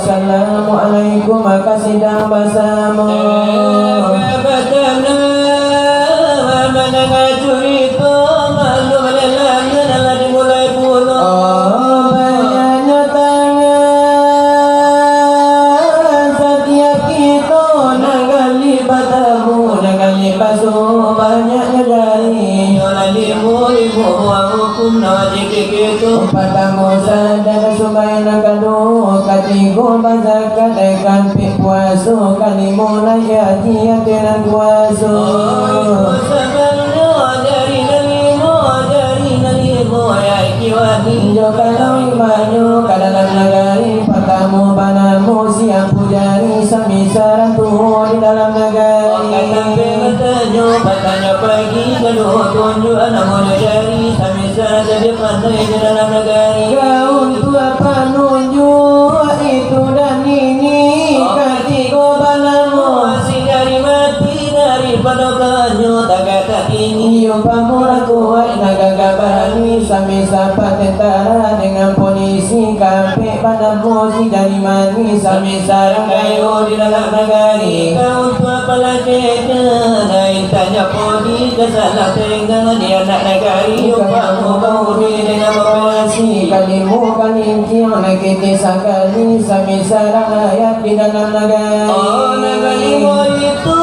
Assalamualaikum makasih bersama. Mana pertama sadar supaya nakadu katigo bazakat ekan puaso kalimo laya dia tenan puaso Injo kalau imanu kadalam nagari pertama panamu siap pujari samisara tuh di dalam nagari Patanya pagi kedua tunjuk anak muda jari samisara jadi pantai di dalam nagari Kau tua penunjuk itu dan ini ketiga panamu masih dari mati daripada kanyu tak kata ini Yung pamurah kuat nagagabani samisapa tentara dengan polisi kape pada posi dari manis samisara kayo di dalam nagari Kau tua pelaketnya naik tanya poli kesalah tengah di anak nagari Yung pamurah dengan operasi kalimu kalinci nakiti sakali samisara ayat di dalam nagari Oh nagari mo itu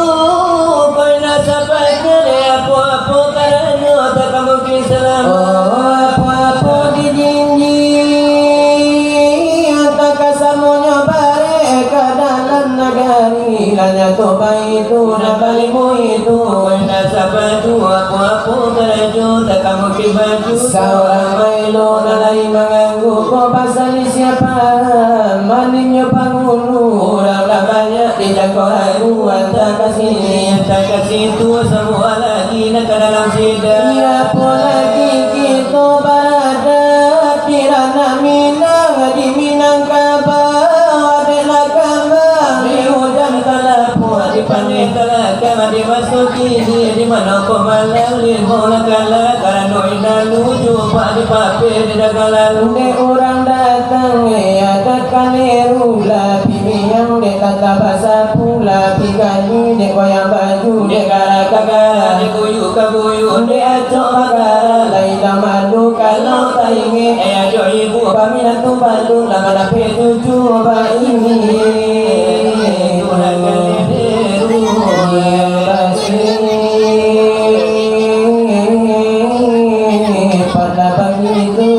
pernah sampainya apa-apa karena tak kamu kisah apa-apa di jinji tak kasamunya bare ke dalam nagari lanya toba itu nabalimu itu pernah sampainya apa-apa karena tak kamu kibaju seorang mailo nalai mengganggu kau pasal siapa maninyo pangulu orang banyak tidak kau ragu tak kasih itu semua lagi nak ke dalam sidang Siapa lagi kita berada Kirana Minang di Minangkabau adalah kambang di hujan talapu di pandai talaka dimasuki di mana kau malam lima kala karena indah jumpa di papir di dagalan de orang datang ada kalerula pipi yang de kata bahasa pula pikani de wayang baju de gara-gara de kuyu de acok magara lain malu kalau tak ingin acok ibu paminan tu balu lama dapat tuju apa ini Tuhan kalian yang kasih pada pagi itu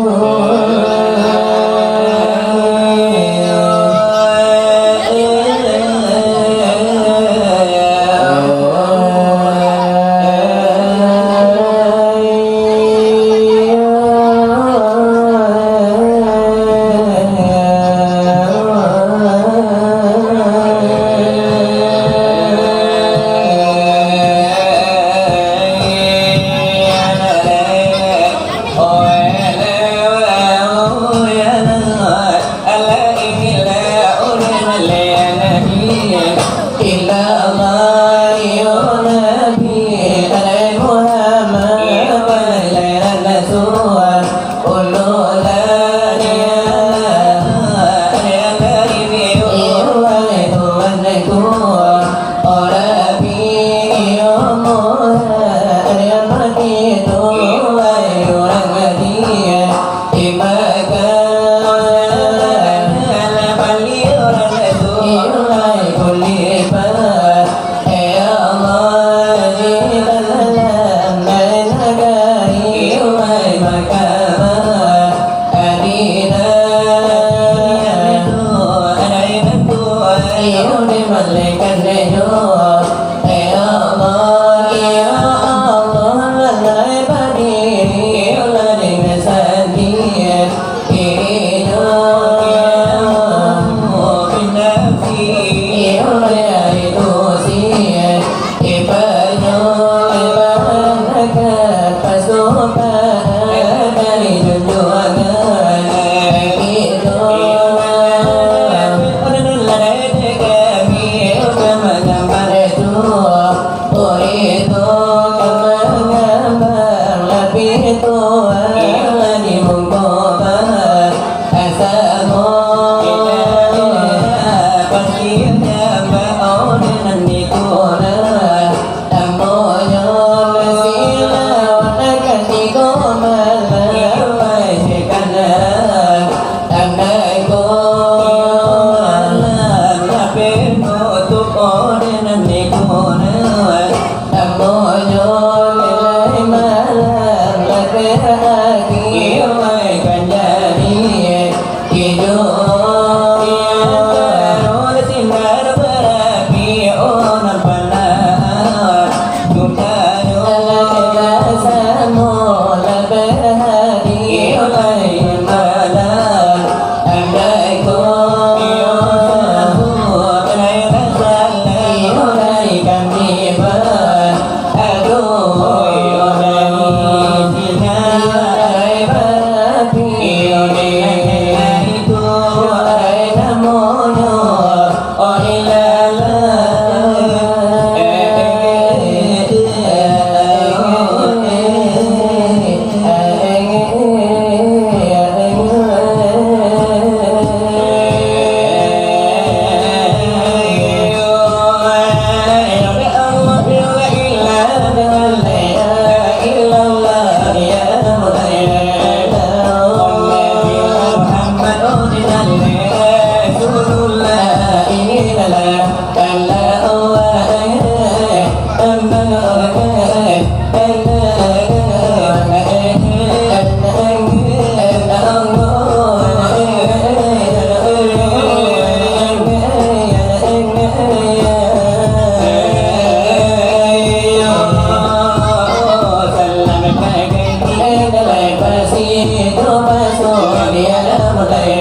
Belum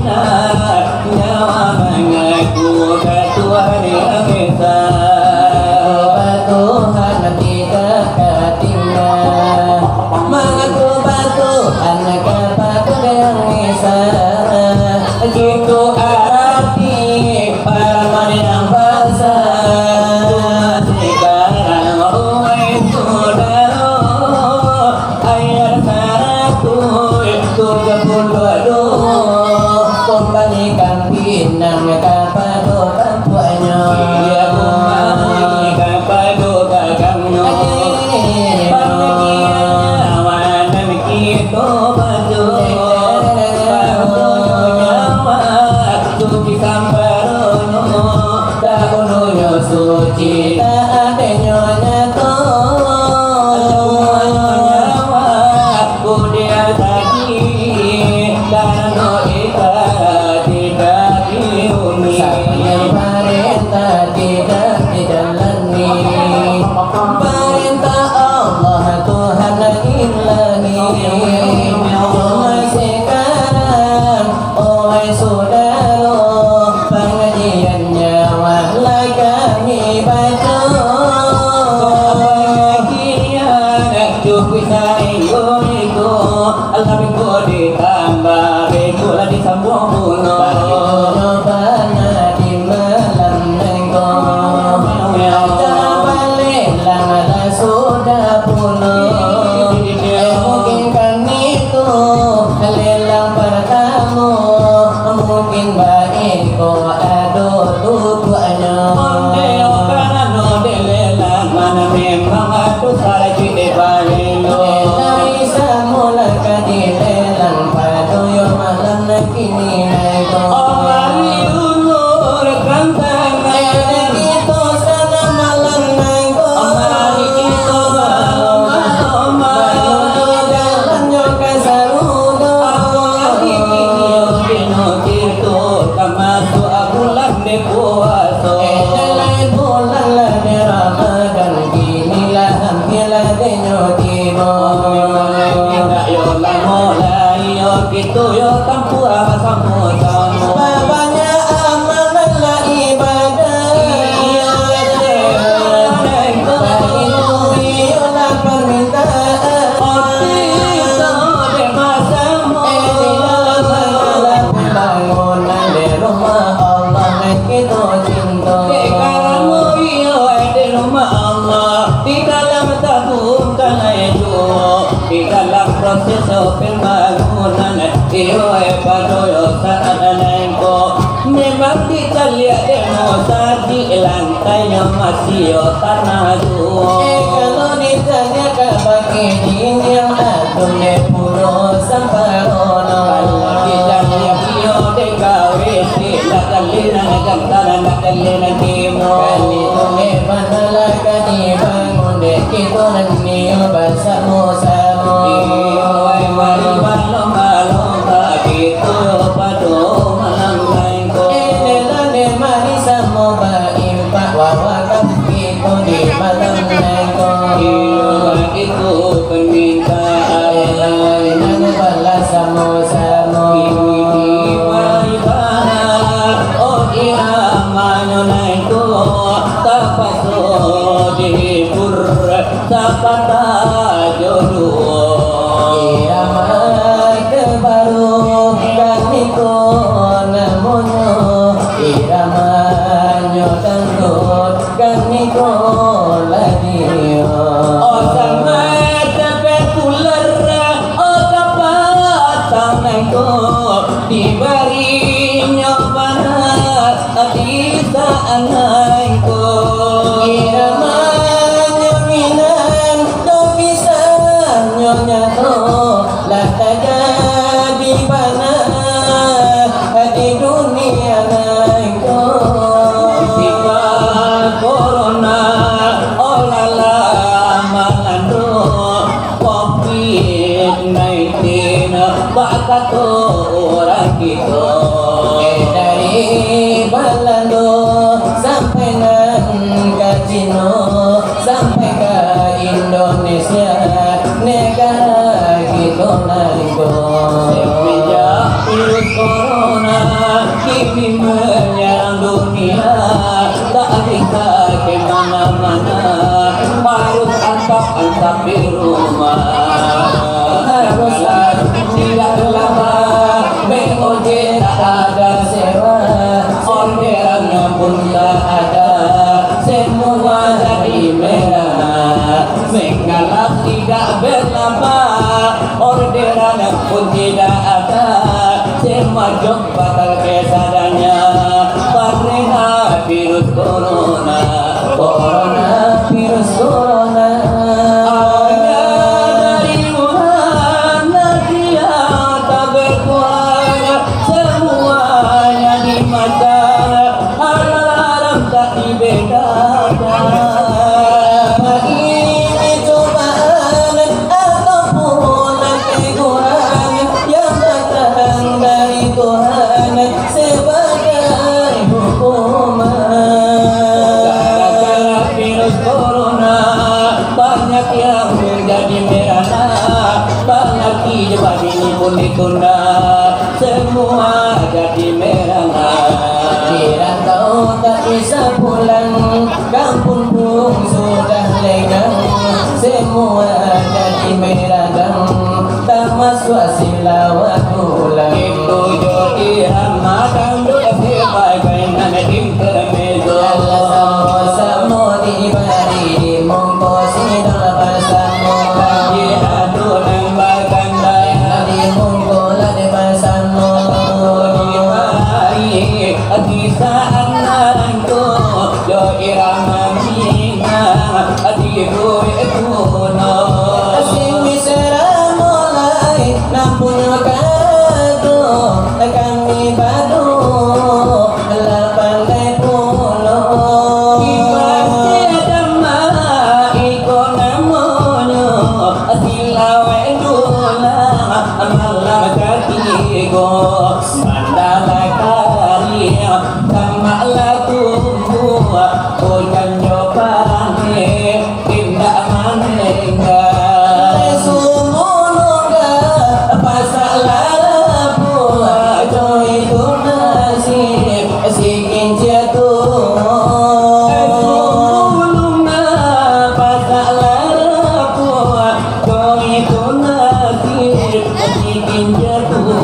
nyawa mengaku ketua yang esa Tuhan tidak ketinggalan mengaku Tuhan kepada yang esa gitu arti para yang basah sekarang oleh saudara ayat 172 kembalikan pinang kepada orang tuanya dia kembalikan kepada kakaknya bahagia wanan kita baju suci sambarono tak ununya suci tak adanya nyata nyawa budia tadi karena ikat tidak diuni yang perintah tidak dijalani perintah Allah Tuhan ilahi mulai sekarang oleh saudara pengajian nyawa lai kami baca bahagia cukup sainggo itu Allah bingko ditambah bingko lah disambung puno bana di malam nengko balik lah sudah puno mungkin itu lelang pertama mungkin baik kau ada tujuannya ondeo karena lelang mana memang aku salah jadi balilo dari semula kadi lelang pada yo malam kini nego hari ulur kantang itu sana malam nego hari itu malam jalan yo kasarudo aku lagi dino itu kamatu aku lagi puasa lain bulan lagi Ramadan kini lah hampir lagi nyotibo yo mulai yo gitu yo tampura sama-sama babanya amalan lah ibadah itu yo lah permintaan kita de masamu bangunan di rumah Allah kita cinta kekaramu yo di rumah Allah di dalam tabung itu di dalam proses pembangunan iyo padoyo saat nengko memang kita lihat demo di lantainya masih yo tanah tuh kalau ditanya kabar ini yang atom de puro samparono kita lihat iyo de kawesi lakalina negantara lakalina timo kali tunge panala kani bangun de kita nani bersama-sama iyo mari balong-balong itu padu malam nengko elane mari sama baim pak wawakan itu di malam nengko iyo itu permintaan nang balas sama-sama ini mari bana oh iya manyo nengko tapaso di pur tapata jodoh irama baru kaniko namono irama nyotangkot kaniko ladio oh sama tepe pular oh kapat tanengko diberi nyobana ati saanengko irama nyaminan do bisa nyonyato lata jadi bana di dunia nengko jika corona olala malando COVID-19 bakat orang kita dari balando sampai nan ke Cino sampai ke Indonesia negara kita nengko semenjak virus corona ini menyerang dunia, tak bisa kemana-mana, harus antap-antap di rumah. Haruslah tidak lama, BOJ tak ada sewa, orderannya pun tak ada, semua jadi merah. Mengalap tidak berlama, orderannya pun tidak ada, semua job batal kesadanya, karena virus corona, corona, virus corona. Ada dari Wuhan, Nadia tak berkuasa, semuanya di mata, haram tak dibedakan. Ini cobaan ataupun teguran yang datang dari Tuhan sebagai hukuman. Gara-gara virus corona banyak yang menjadi merana, banyak ibadah ini pun ditunda, semua jadi merana. Dirantau tak bisa pulang, kampung pun sudah lenggang, semua jadi meragang, tak masuk silawat pulang. Itu jadi Ramadan dua sebagai anak intermezzo. Sama dibari di mongko sidang bersama, di adu lembaga daya di mongko lade bersama, dibari di saat nanto yo irama mina di bui kuno asing misera mulai nampunya kado kami badu lapandai pulo ibadi adama iko namonyo asilawe dula amala katigo mandala karia kamala tumbuh bukan jopane tindak manenga sumunuga pasalah buah joy itu nasib sikin jatuh sumunuga pasalah buah joy itu nasib sikin jatuh.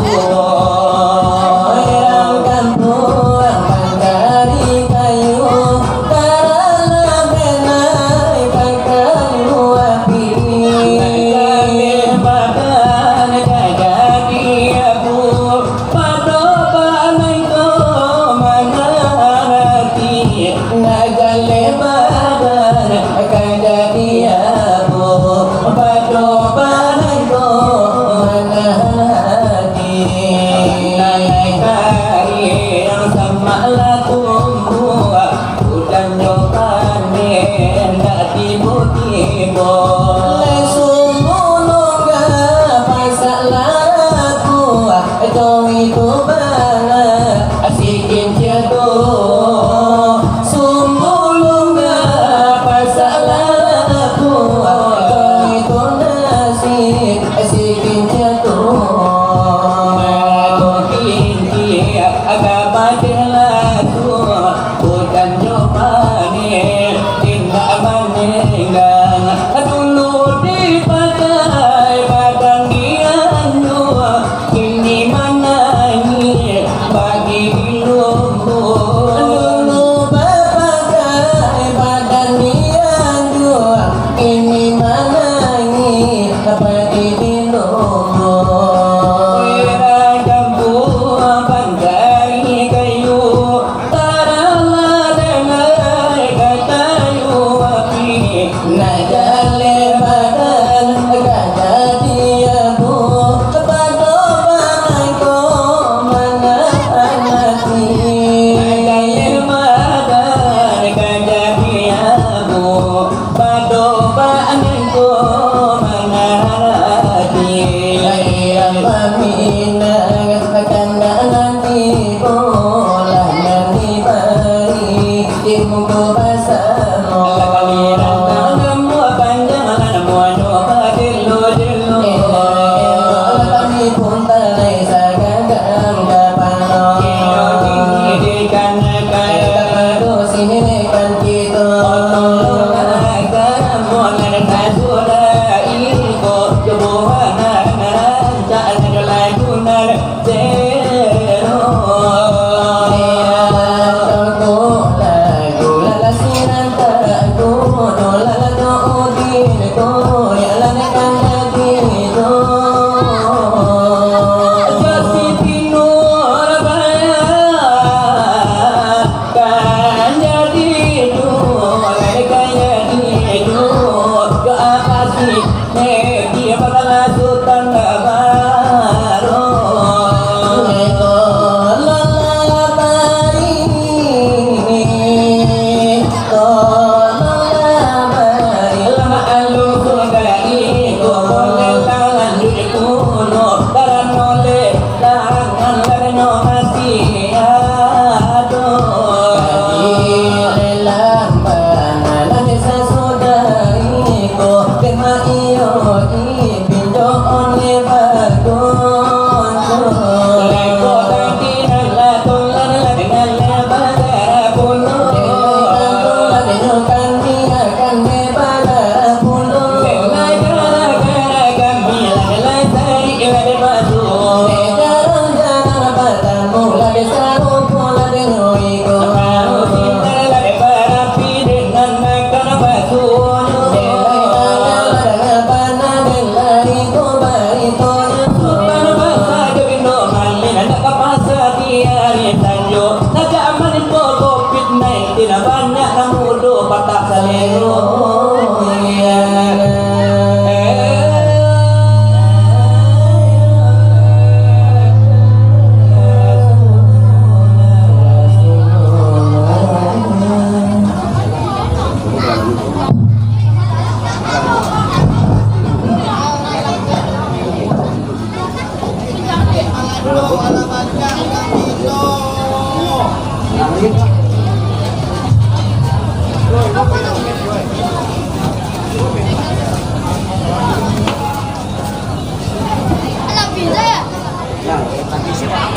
Bye.